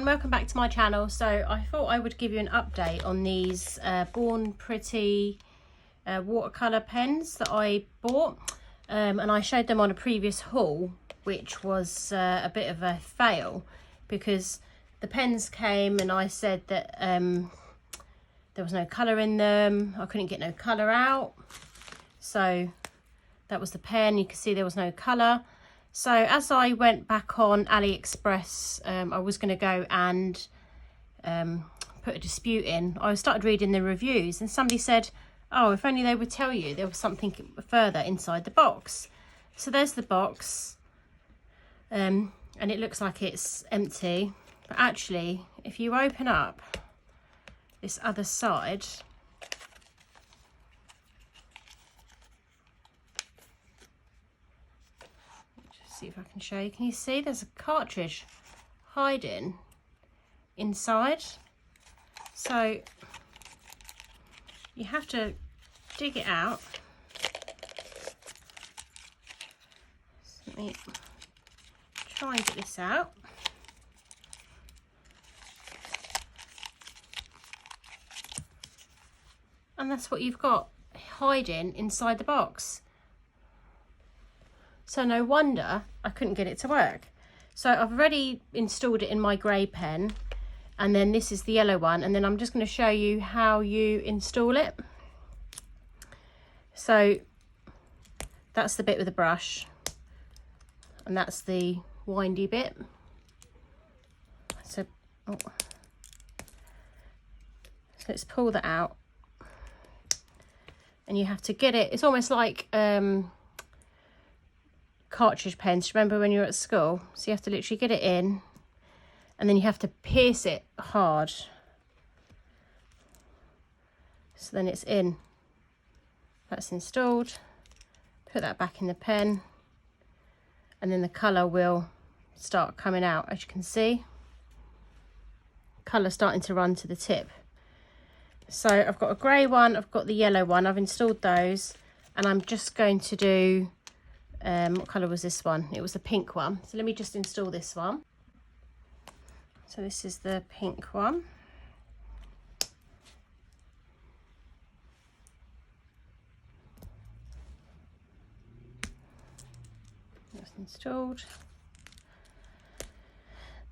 welcome back to my channel. So I thought I would give you an update on these Born Pretty watercolour pens that I bought, and I showed them on a previous haul, which was a bit of a fail because the pens came and I said that there was no colour in them. I couldn't get no colour out, so that was the pen. You can see there was no colour. So as I went back on AliExpress, I was going to go and put a dispute in. I started reading the reviews and somebody said, oh, if only they would tell you there was something further inside the box. So there's the box, and it looks like it's empty. But actually, if you open up this other side, see if I can show you. Can you see there's a cartridge hiding inside? So you have to dig it out. So let me try and get this out. And that's what you've got hiding inside the box. So no wonder I couldn't get it to work. So I've already installed it in my grey pen, and then this is the yellow one, and then I'm just going to show you how you install it. So that's the bit with the brush, and that's the windy bit. So, so let's pull that out, and you have to get it. It's almost like cartridge pens. Remember when you were at school? So you have to literally get it in, and then you have to pierce it hard, so then it's in. That's installed. Put that back in the pen, and then the colour will start coming out. As you can see, colour starting to run to the tip. So I've got a grey one, I've got the yellow one. I've installed those, and I'm just going to do what colour was this one? It was the pink one. So let me just install this one. So this is the pink one. That's installed.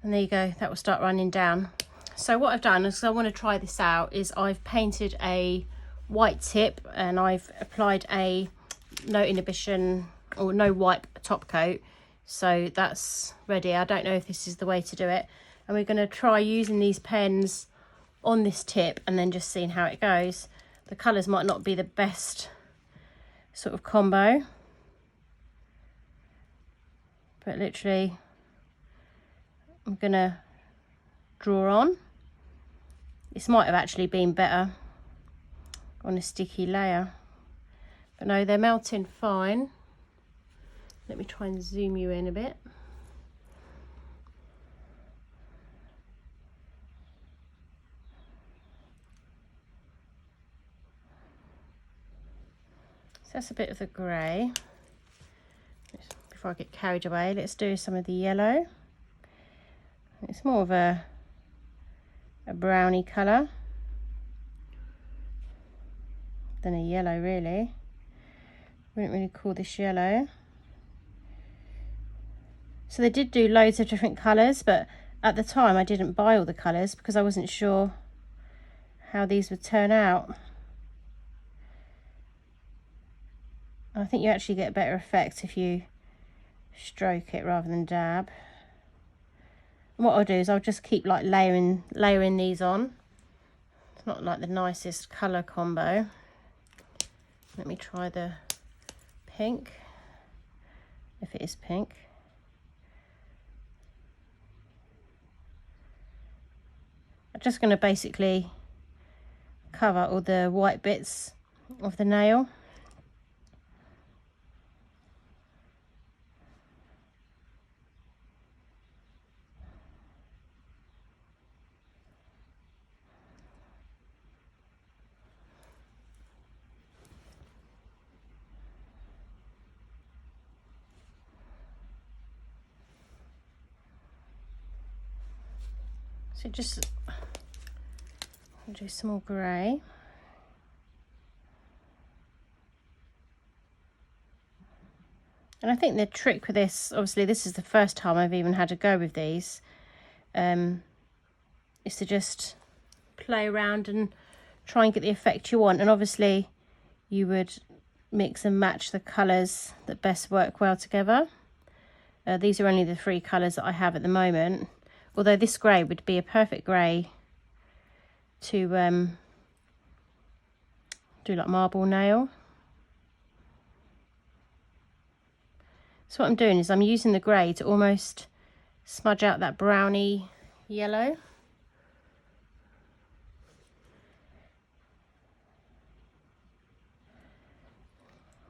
And there you go, that will start running down. So what I've done is, I want to try this out, is I've painted a white tip and I've applied a no inhibition or no wipe top coat. So that's ready. I don't know if this is the way to do it, and we're going to try using these pens on this tip and then just seeing how it goes. The colours might not be the best sort of combo, but literally I'm going to draw on. This might have actually been better on a sticky layer, but no, they're melting fine. Let me try and zoom you in a bit. So that's a bit of the grey. Before I get carried away, let's do some of the yellow. It's more of a browny colour than a yellow, really. Wouldn't really call this yellow. So they did do loads of different colours, but at the time I didn't buy all the colours because I wasn't sure how these would turn out. I think you actually get a better effect if you stroke it rather than dab. And what I'll do is I'll just keep like layering these on. It's not like the nicest colour combo. Let me try the pink, if it is pink. I'm just going to basically cover all the white bits of the nail. So just do some more grey. And I think the trick with this, obviously this is the first time I've even had a go with these, is to just play around and try and get the effect you want. And obviously you would mix and match the colours that best work well together. These are only the 3 colours that I have at the moment, although this grey would be a perfect grey to do like marble nail. So what I'm doing is I'm using the grey to almost smudge out that browny yellow.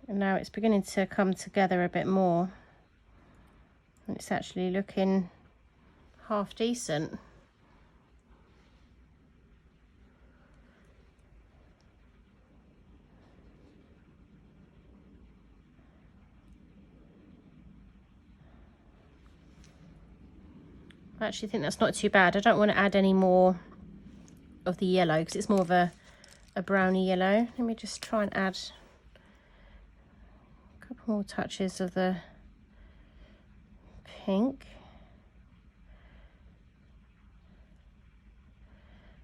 And now it's beginning to come together a bit more. And it's actually looking half decent. I actually think that's not too bad. I don't want to add any more of the yellow because it's more of a browny yellow. Let me just try and add a couple more touches of the pink.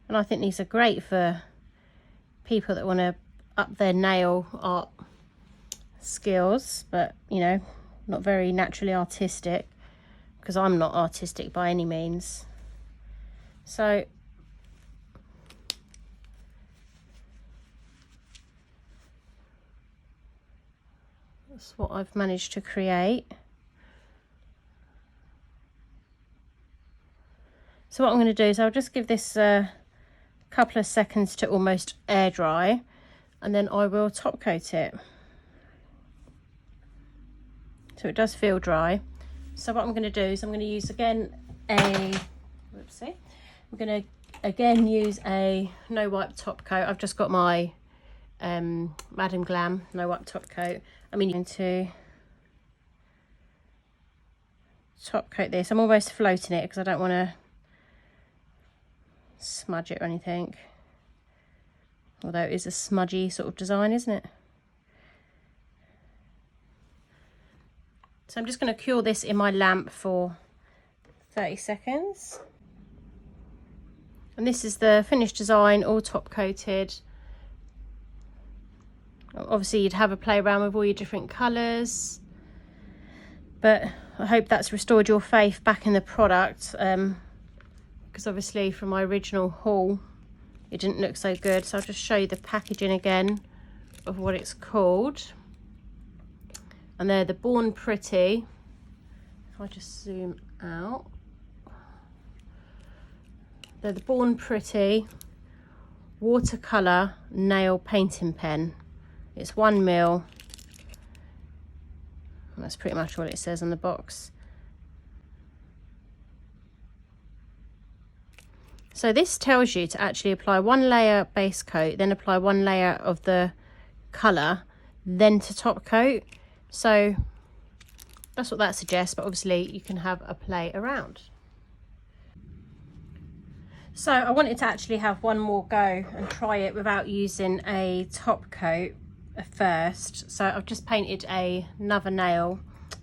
And I think these are great for people that want to up their nail art skills, but you know, not very naturally artistic, because I'm not artistic by any means. So that's what I've managed to create. So what I'm going to do is I'll just give this a couple of seconds to almost air dry, and then I will top coat it. So it does feel dry. So what I'm going to do is I'm going to use again I'm going to again use a no wipe top coat. I've just got my Madam Glam no wipe top coat. I'm going to top coat this. I'm almost floating it because I don't want to smudge it or anything, although it is a smudgy sort of design, isn't it? So I'm just going to cure this in my lamp for 30 seconds. And this is the finished design, all top coated. Obviously you'd have a play around with all your different colours, but I hope that's restored your faith back in the product, because obviously from my original haul it didn't look so good. So I'll just show you the packaging again of what it's called. And they're the Born Pretty. If I just zoom out, they're the Born Pretty watercolour nail painting pen. It's 1 mil. And that's pretty much what it says on the box. So this tells you to actually apply 1 layer base coat, then apply 1 layer of the colour, then to top coat. So that's what that suggests, but obviously you can have a play around. So I wanted to actually have one more go and try it without using a top coat first. So I've just painted another nail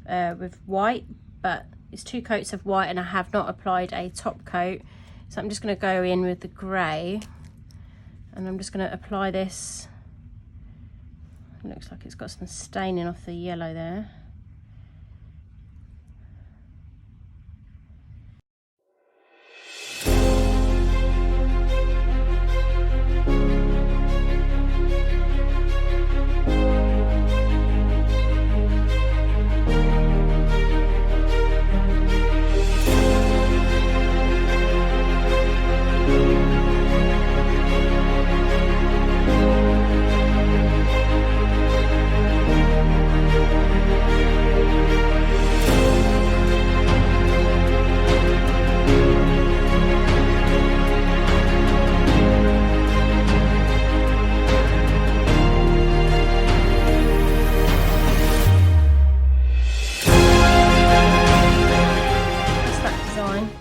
with white, but it's 2 coats of white and I have not applied a top coat. So I'm just going to go in with the grey and I'm just going to apply this. It looks like it's got some staining off the yellow there.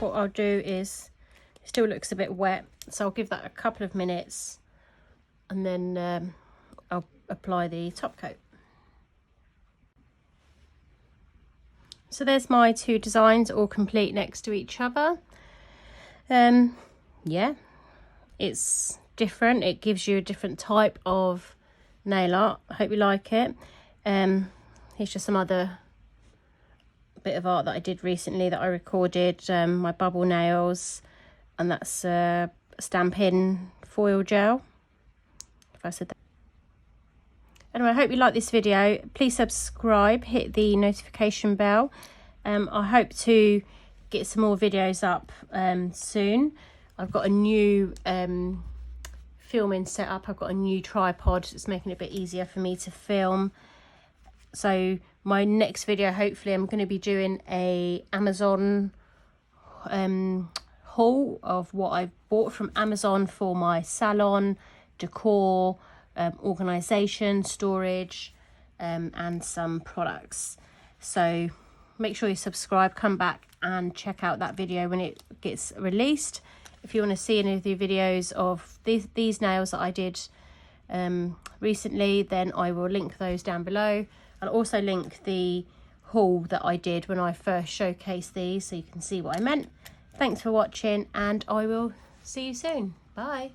What I'll do is Still looks a bit wet, so I'll give that a couple of minutes and then I'll apply the top coat. So there's my two designs all complete next to each other. Yeah, it's different. It gives you a different type of nail art. I hope you like it. Here's just some other bit of art that I did recently that I recorded, my bubble nails, and that's Stampin' foil gel, if I said that. Anyway, I hope you like this video. Please subscribe, hit the notification bell. I hope to get some more videos up soon. I've got a new filming setup. I've got a new tripod. It's making it a bit easier for me to film. So my next video, hopefully I'm going to be doing a Amazon haul of what I've bought from Amazon for my salon, decor, organisation, storage, and some products. So make sure you subscribe, come back and check out that video when it gets released. If you want to see any of the videos of these nails that I did recently, then I will link those down below. I'll also link the haul that I did when I first showcased these, so you can see what I meant. Thanks for watching, and I will see you soon. Bye.